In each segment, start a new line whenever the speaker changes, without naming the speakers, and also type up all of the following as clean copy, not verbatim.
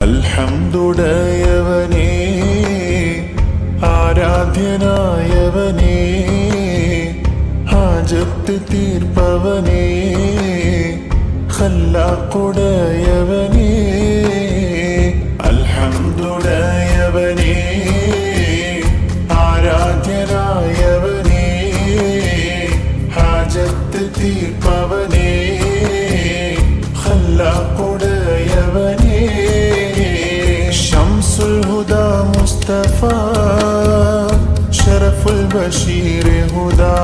അൽഹംദുലില്ലാഹ് ആരാധ്യനായവനേ, ഹാജത്ത് തീർപ്പവനേ, ഖല്ലാഖുടയവനേ. അൽഹംദുലില്ലാഹ് ആരാധ്യനായവനേ, ഹാജത്ത് തീർപ്പവനേ, ഖല്ലാഖുടയവനേ. ശംസുൽ ഹുദാ മുസ്തഫ ശറഫുൽ ബഷീർ ഹുദാ,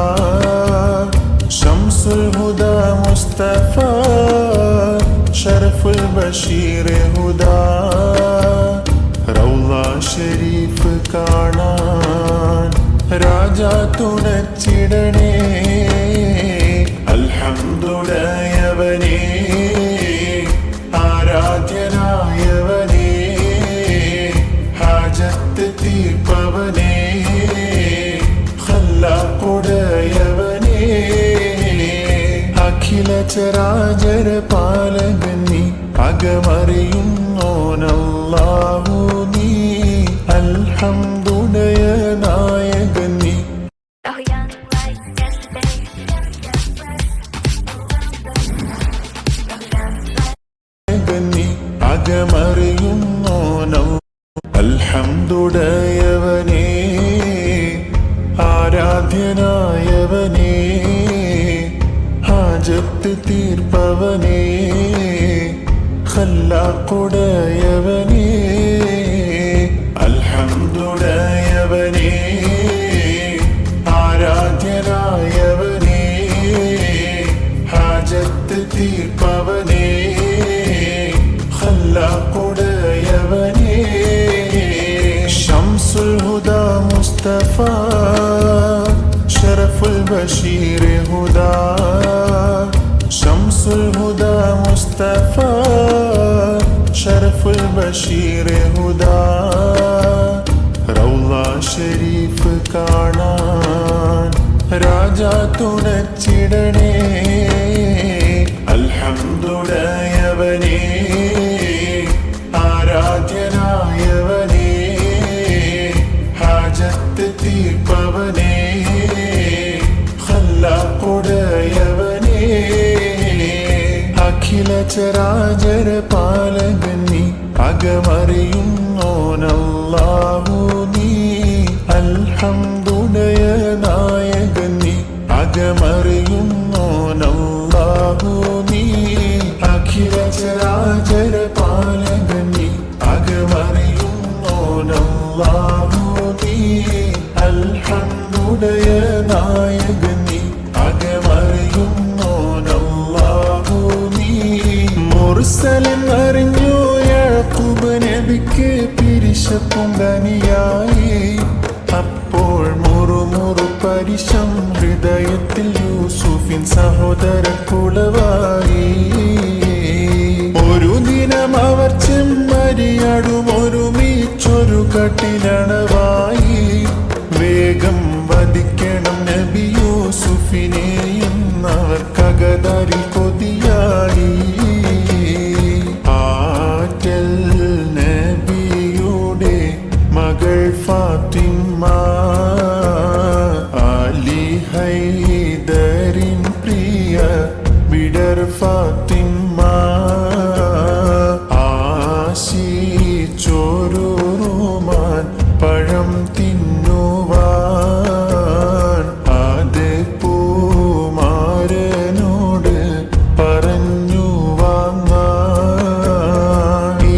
ശംസുൽ ഹുദാ മുസ്തഫ ശറഫുൽ ബഷീർ ഹുദാ. റൗള ഷരീഫ് കാണാൻ രാജാ തുണച്ചിടണേ. അൽഹംദുലില്ലാഹ് ആരാധ്യനായവനേ, ഹാജത്ത് തീർപ്പവനേ, ഖല്ലാഖുടയവനേ. അഖില ചരാചര പാലകൻ നീ, അകമറിയുന്നോനല്ലാഹു നീ. അൽഹംദുലില്ലാഹ് നായകൻ നീ, അകമറിയുന്നോനോ. അൽഹംദുലില്ലാഹ് ആരാധ്യനായവനേ, ഹാജത്ത് തീർപ്പവനേ, ഖല്ലാഖുടയവനേ. അൽഹംദുലില്ലാഹ് ആരാധ്യനായവനേ, ഹാജത്ത് തീർപ്പവനേ, ഖല്ലാഖുടയവനേ. ശംസുൽ ഹുദാ മുസ്തഫ ശറഫുൽ ബഷീർ ഹുദാ, ശംസുൽ ഹുദാ മുസ്തഫ ശറഫുൽ ബഷീർ ഹുദാ. റൗള ഷരീഫ് കാണാൻ രാജാ തുണച്ചിടണേ. അൽഹംദുലില്ലാഹ് ആരാധ്യനായവനേ, ഹാജത്ത് തീർപ്പവനേ, ഖല്ലാഖുടയവനേ. അഖില ചരാചര പാലകൻ നീ, അകമറിയുന്നോനല്ലാഹു നീ. അൽഹംദുലില്ലാഹ് നായകൻ നീ, അകമറിയുന്നോനല്ലാഹു നീ. അഖില ചരാചര പാലകൻ നീ, അകമറിയുന്നോനല്ലാഹു നീ. അൽഹംദുലില്ലാഹ് നായകൻ നീ, അകമറിയുന്നോനല്ലാഹു നീ. മുർസലൻ അറിഞ്ഞു യാക്കൂബ് നബിക്ക് പിരിശപ്പും ധനിയായി. അപ്പോൾ മുറുമുറു പരിശം ഹൃദയത്തിൽ യൂസുഫിൻ സഹോദര കുളവായി. ഒരു ദിനം അവർ ചെമ്മരിയാടും ഒരുമിച്ചൊരു കട്ടിലണവായി. വേഗം വധിക്കണം നബി യൂസുഫിനെ എന്നവർ കഗദാരിൽ കൊതിയായി. ആറ്റൽ നബിയുടെ മകൾ ഫാത്തിമ, അലി ഹൈദരിൻ പ്രിയ വിടർ ഫാത്തിമ. ആശിച്ചൊരു റുമാൻ പഴം തിന്നുവാൻ അത് പൂമാരനോട് പറഞ്ഞു വാങ്ങാൻ.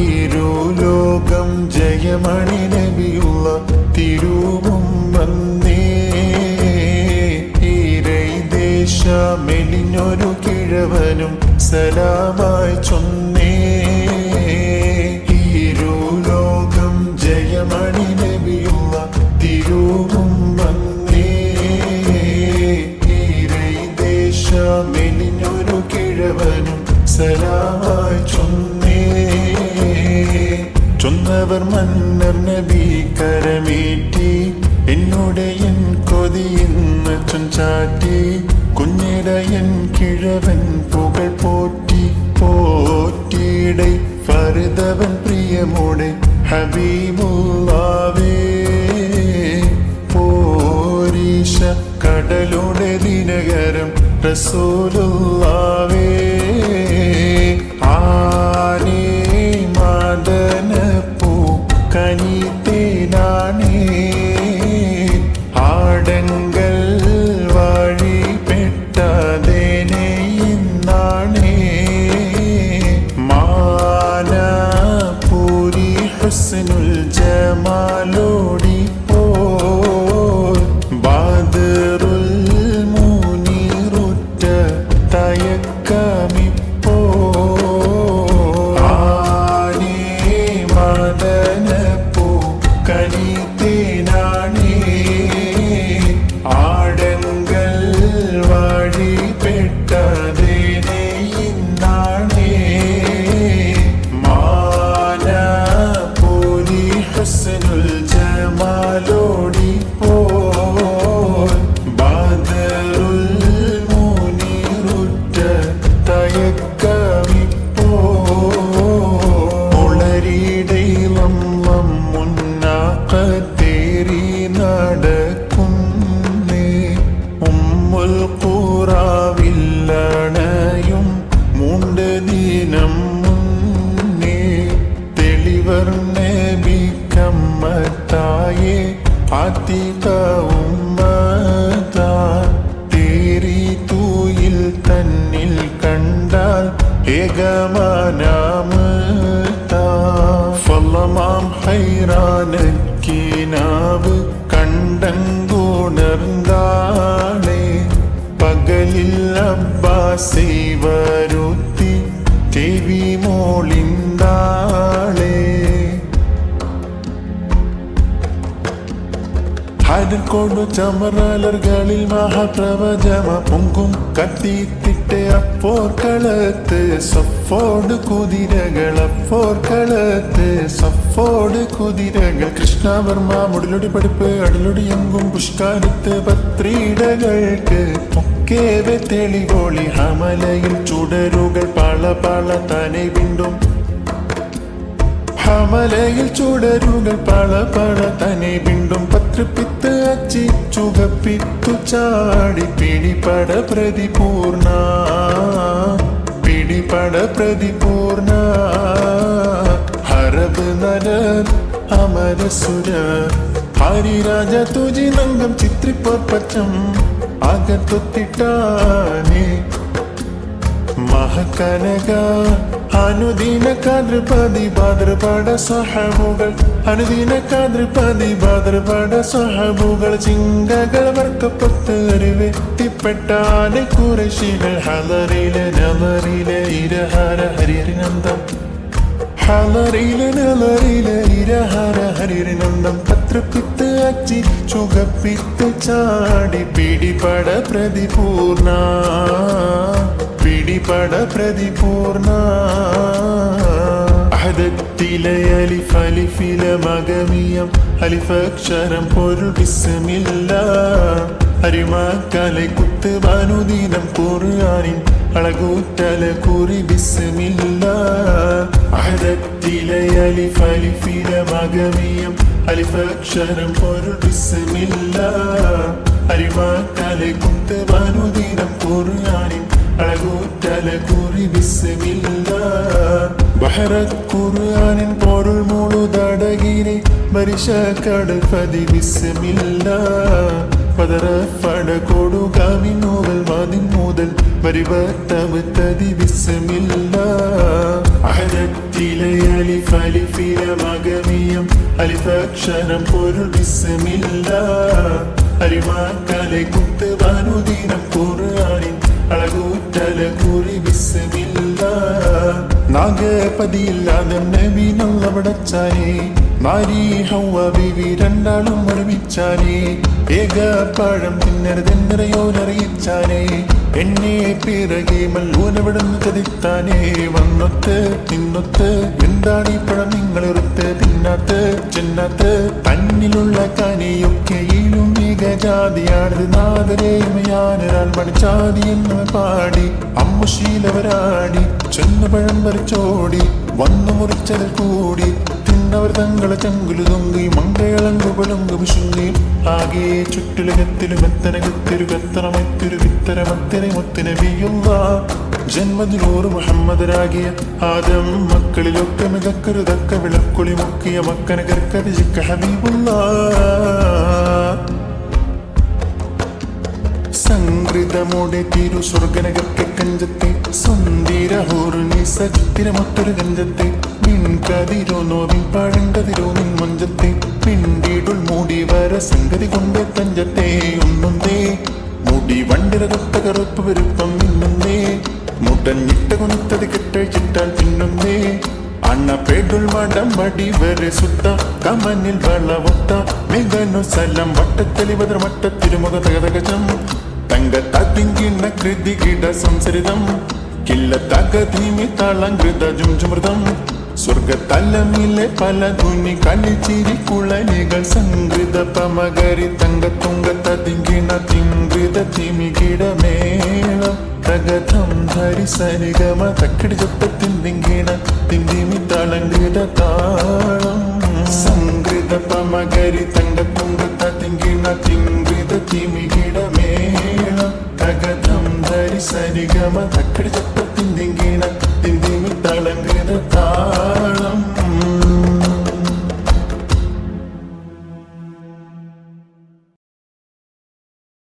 ഇരുലോകം ജയമണി നബിയുള്ള തിരുവും വന്നേ. ഈരൈദേശ മെലിഞ്ഞൊരു കിഴവനും സലാമായി ചൊന്നേ. ഇരുലോകം ജയമണി നബിയുള്ള തിരുവും വന്നേ. ഈരൈദേശ മെലിഞ്ഞൊരു കിഴവനും സലാമായി ചൊന്നേ. ചൊന്നവർ മന്നർ നബി കരമേറ്റി, എന്നുടയൻ കൊതിയെന്ന് ചൊഞ്ചാറ്റി. കുഞ്ഞിടയൻ കിഴവൻ പുകൾ പോറ്റി പോറ്റിയിടை ഫർദവൻ പ്രിയമോടെ ഹബീബുള്ളാവേ പോരീശ കടലുടെ ദിനകരം റസൂലുള്ളാവേ ആനേ മാദനപ്പൂ കനിത്തേനാണേ ആടങ്കൽ വഴി പെട്ടതേനെ ഇന്നാണേ മാനപൂരി ഹുസ്നുൽ ജമാലോടി പോൽ ബദറുൽ മുനീറുറ്റ തയക്കമിപ്പോ ആനേ മദനപ്പൂ കനിത്തേനാണേ ആടങ്കൽ വഴി പെട്ടതേനെ ഇന്നാണേ മാനപൂരി ഹുസ്നുൽ ജമാലോടി പോൽ ബദറുൽ മുനീറുറ്റ തയക്കമിപ്പോ ഉളരിടയിലും മുന്നാക്കത്തേറി നടക്കുന്നേ ഉമ്മുൽ ഖുറാവില്ലണയും മൂണ്ട് ദിനം മുന്നേ തെളിവർ നബി കമ്മത്തായേ ആത്തിക ഉമ്മതാ തേരി തൂയിൽ തന്നിൽ കണ്ടാൽ ഏകമാനാമത്താ ഫലമാം ഹൈറാനക്കിനാവ് കണ്ടങ്കുണർന്നാളെ പകലിൽ അബ്ബാസി വരുത്തി ചെവി മോളിന്താളെ ഹരിക്കോടു ചമറാലർകളിൽ മഹാപ്രവചമ പൊങ്കും കത്തിത്തിട്ട് അപ്പോർക്കളത്ത് സഫോട് കുതിരകൾ കൃഷ്ണവർമ്മ മുടലൊടി പഠിപ്പ് അടലൊടി എങ്കും പുഷ്കാരത്ത് പത്രീടകൾക്ക് ഒക്കേവെ തെളിവോളി ഹമലയിൽ ചുടരുകൾ പള പള തനെ വീണ്ടും ഹമലയിൽ ചുടരുകൾ പള പള തനെ വീണ്ടും പത്രപ്പിത്ത് അച്ചി ചുകപ്പിത്തു ചാടി പിടിപട പ്രതിപൂർണ ഹരബ് നരർ അമരസുര ഹരിരാജ തുജി നംഗം ചിത്രിപ്പച്ചം അകത്തൊത്തിട്ടാനേ മഹകനക അനുദിന കാതൃപതി ഭാദ്രപട സഹബുകൾ അനുദിന കാതൃപതി ഭാദ്രപട സഹബുകൾ ചിങ്കകൾ വർക്കപ്പത്ത് അറിവെത്തിപ്പെട്ടാനെ കുറശികൾ ഹലറിലെ നലറിലെ ഇരഹര ഹരിഹരിനന്ദം ഹലറിലെ നലറിലെ ഇരഹര ഹരിഹരിനന്ദം പത്രപ്പിത്ത് അച്ചി ചുകപ്പിത്ത് ചാടി പിടിപട പ്രതിപൂർണ അഹദത്തിലെ അലിഫ് അലിഫിലെ മഗമിയം അലിഫക്ഷരം പൊരുൾ ബിസ്മില്ല അരിമാക്കലെ കുത്ത് ബാനുദീനം ഖുർആനിൻ അളകൂറ്റല കുറി ബിസ്മില്ല അഹദത്തിലെ അലിഫ് അലിഫിലെ മഗമിയം അലിഫക്ഷരം പൊരുൾ ബിസ്മില്ല അരിമാക്കലെ കുത്ത് ബാനുദീനം ഖുർആനിൻ അളകൂറ്റല കുറി ബിസ്മില്ല ബഹറത് ഖുർആനിൻ പൊരുൾ മുഴുതടകിനെ ബരിശ കടൽപതി ബിസ്മില്ല പതറഫട കൊടുകാമിനോവൽ വാതിൻ മുതൽ വരിവത്തവത്തതി ബിസ്മില്ല അഹദത്തിലെ അലിഫ് അലിഫിലെ മഗമിയം അലിഫക്ഷരം പൊരുൾ ബിസ്മില്ല അരിമാക്കലെ കുത്ത് ബാനുദീനം ഖുർആനിൻ അളകൂറ്റല കുറി ബിസ്മില്ല നാഗപതിയില്ലാതെ നബി നല്ലവടച്ചാനേ നാരി ഹൗവ ബീവി രണ്ടാളും ഒരുമിച്ചാനേ ഏകപ്പഴം തിന്നരുതെന്നറിയോനറിയിച്ചാനേ എന്നെ പിറകെ മല്ലൂനവിടുന്ന് ചതിത്താനേ വന്നൊത്ത് നിന്നൊത്ത് എന്താണീ പഴം നിങ്ങളെറുത്ത് തിന്നാത്ത് ജന്നത്ത് തന്നിലുള്ള കനിയൊക്കെയിലും മികജാതിയാണത് നാദരേമയാനൊരാൾ മണിച്ചാതി എന്ന് പാടി അമ്മുശീലവരാടി ചെന്നുപഴം പറിച്ചോടി വന്നു മുറിച്ചതിൽ കൂടി തിന്നവർ തങ്ങളെ ചങ്കുലു തൊങ്കി മങ്കയളങ്കു പളുങ്കു വിശുങ്ങി ആകെ ചുറ്റുലകത്തിലും എത്തനകത്തിരു കത്തറമെത്തിരു വിത്തരമത്തിനെ മുത്തിനബിയുള്ള ജന്മദിനൂറ് മുഹമ്മദരാകിയ ആദം മക്കളിലൊക്കെ മികക്കരുതക്ക വിളക്കുളി മുക്കിയ മക്കന കർക്കതിജിക്ക ഹബീബുള്ള സംഗൃതമോടെ തിരു സ്വർഗനകത്തെ കഞ്ചത്തെ സുന്ദരഹോറുനി സച്ചിത്തിരമൊത്തൊരു കഞ്ചത്തെ മിൻകതിരോ നോവിൻ പഴങ്കതിരോ നിൻ മഞ്ചത്തെ പിണ്ടീടുൾ മൂടി വര സംഗതി കൊണ്ട് തഞ്ചത്തെ ഒന്നുന്തേ മുടി വണ്ടിരകൊത്ത കറുപ്പ് വരുപ്പം നിന്നുന്നേ മുടഞ്ഞിട്ട കൊനുത്തത് കെട്ടഴിച്ചിട്ടാൽ പിന്നുന്നേ അണ്ണ പേടുൾ മടം വടി വരെ സുത്ത കമനിൽ വളവൊത്ത മെഗനു സലം വട്ടത്തെളിവതർ വട്ടത്തിരുമുഖ തകതകജം തങ്കത്തിങ്കിണ കൃതി കിട സംസരിതം കില്ല തകധീമി താളങ്കൃത ജുംജുമൃതം സ്വർഗത്തലമിലെ പല ധുനി കളിച്ചിരി കുളനികൾ സംഗൃത പമകരി തങ്കത്തുങ്ക തതിങ്കിണ തിങ്കൃത തിമികിടമേളം തകഥം ധരി സരിഗമ തക്കിടി ചൊപ്പത്തിങ്കിണ തിന്തിമി താളങ്കൃത താളം സംഗൃത പമകരി തങ്കത്തുങ്ക തതിങ്കിണ തിങ്കൃത തിമികിടമേളം തകഥം ധരി സരിഗമ തക്കിടി ചൊപ്പത്തിങ്കിണ